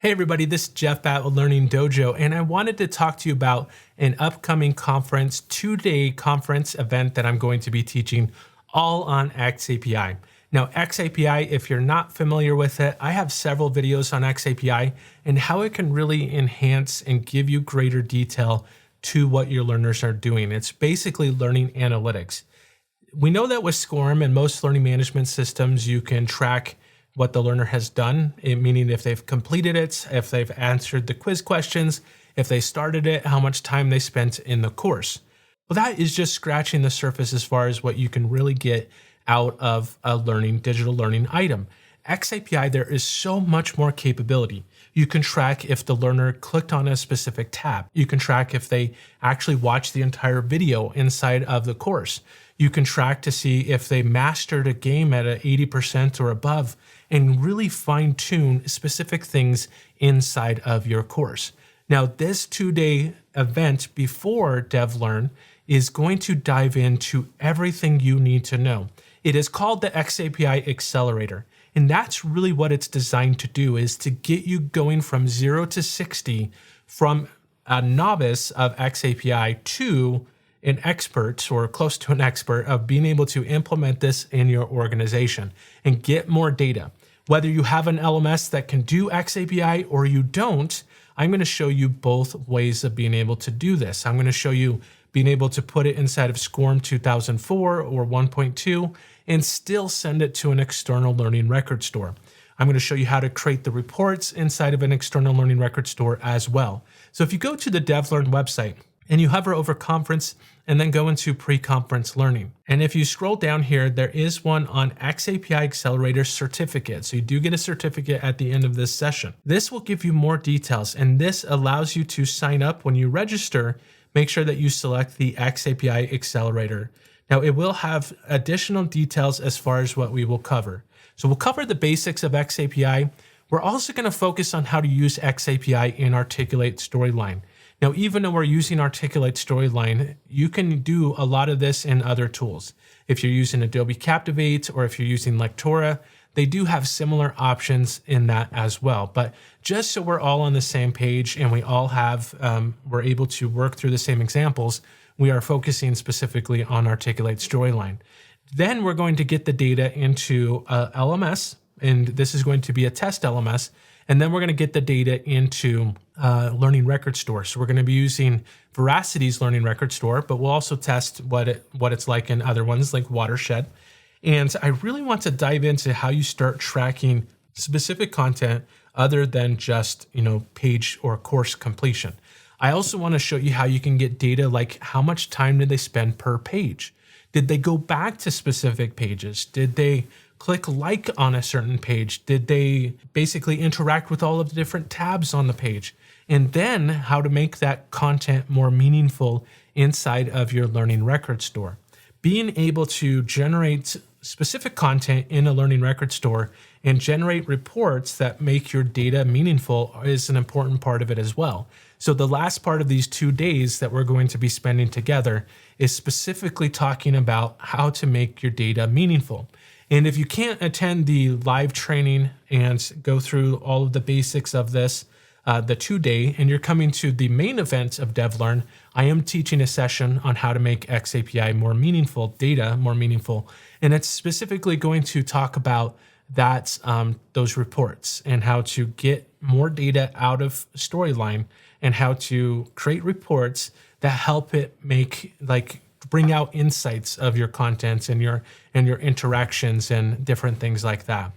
Hey everybody, this is Jeff at Learning Dojo, and I wanted to talk to you about an upcoming conference, 2-day conference event that I'm going to be teaching all on xAPI. Now, xAPI, if you're not familiar with it, I have several videos on xAPI and how it can really enhance and give you greater detail to what your learners are doing. It's basically learning analytics. We know that with SCORM and most learning management systems, you can track what the learner has done, meaning if they've completed it, if they've answered the quiz questions, if they started it, how much time they spent in the course. Well, that is just scratching the surface as far as what you can really get out of a digital learning item. xAPI, there is so much more capability. You can track if the learner clicked on a specific tab. You can track if they actually watched the entire video inside of the course. You can track to see if they mastered a game at an 80% or above and really fine-tune specific things inside of your course. Now, this 2-day event before DevLearn is going to dive into everything you need to know. It is called the xAPI Accelerator, and that's really what it's designed to do, is to get you going from 0 to 60 from a novice of xAPI to an expert or close to an expert of being able to implement this in your organization and get more data. Whether you have an LMS that can do xAPI or you don't, I'm going to show you both ways of being able to do this. I'm going to show you being able to put it inside of SCORM 2004 or 1.2 and still send it to an external learning record store. I'm going to show you how to create the reports inside of an external learning record store as well. So if you go to the DevLearn website and you hover over conference and then go into pre-conference learning. And if you scroll down here, there is one on xAPI Accelerator Certificate. So you do get a certificate at the end of this session. This will give you more details, and this allows you to sign up when you register. Make sure that you select the xAPI Accelerator. Now, it will have additional details as far as what we will cover. So we'll cover the basics of xAPI. We're also going to focus on how to use xAPI in Articulate Storyline. Now, even though we're using Articulate Storyline, you can do a lot of this in other tools. If you're using Adobe Captivate or if you're using Lectora, they do have similar options in that as well. But just so we're all on the same page and we all have, we're able to work through the same examples, we are focusing specifically on Articulate Storyline. Then we're going to get the data into LMS, and this is going to be a test LMS. And then we're going to get the data into Learning Record Store. So we're going to be using Veracity's Learning Record Store, but we'll also test what it's like in other ones like Watershed. And I really want to dive into how you start tracking specific content other than just, page or course completion. I also want to show you how you can get data like how much time did they spend per page? Did they go back to specific pages? Did they click like on a certain page? Did they basically interact with all of the different tabs on the page? And then how to make that content more meaningful inside of your learning record store. Being able to generate specific content in a learning record store and generate reports that make your data meaningful is an important part of it as well. So the last part of these 2 days that we're going to be spending together is specifically talking about how to make your data meaningful. And if you can't attend the live training and go through all of the basics of this, the 2-day, and you're coming to the main event of DevLearn, I am teaching a session on how to make xAPI more meaningful, data more meaningful. And it's specifically going to talk about that, those reports and how to get more data out of Storyline and how to create reports that help it bring out insights of your content and your interactions and different things like that.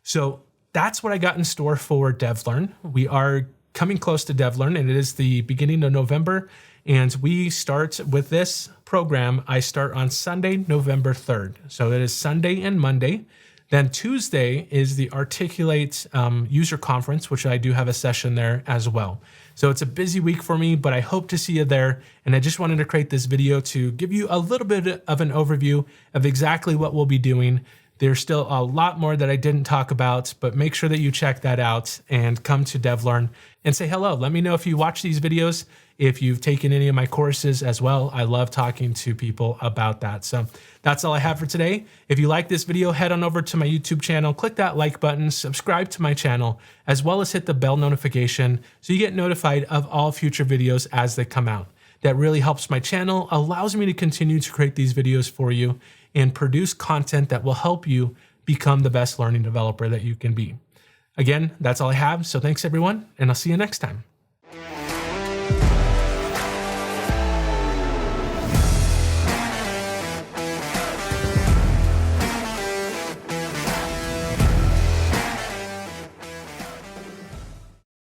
So that's what I got in store for DevLearn. We are coming close to DevLearn, and it is the beginning of November. And we start with this program. I start on Sunday, November 3rd. So it is Sunday and Monday. Then Tuesday is the Articulate User Conference, which I do have a session there as well. So it's a busy week for me, but I hope to see you there. And I just wanted to create this video to give you a little bit of an overview of exactly what we'll be doing. There's still a lot more that I didn't talk about, but make sure that you check that out and come to DevLearn and say hello. Let me know if you watch these videos, if you've taken any of my courses as well. I love talking to people about that. So that's all I have for today. If you like this video, head on over to my YouTube channel, click that like button, subscribe to my channel, as well as hit the bell notification so you get notified of all future videos as they come out. That really helps my channel, allows me to continue to create these videos for you and produce content that will help you become the best learning developer that you can be. Again, that's all I have. So thanks everyone, and I'll see you next time.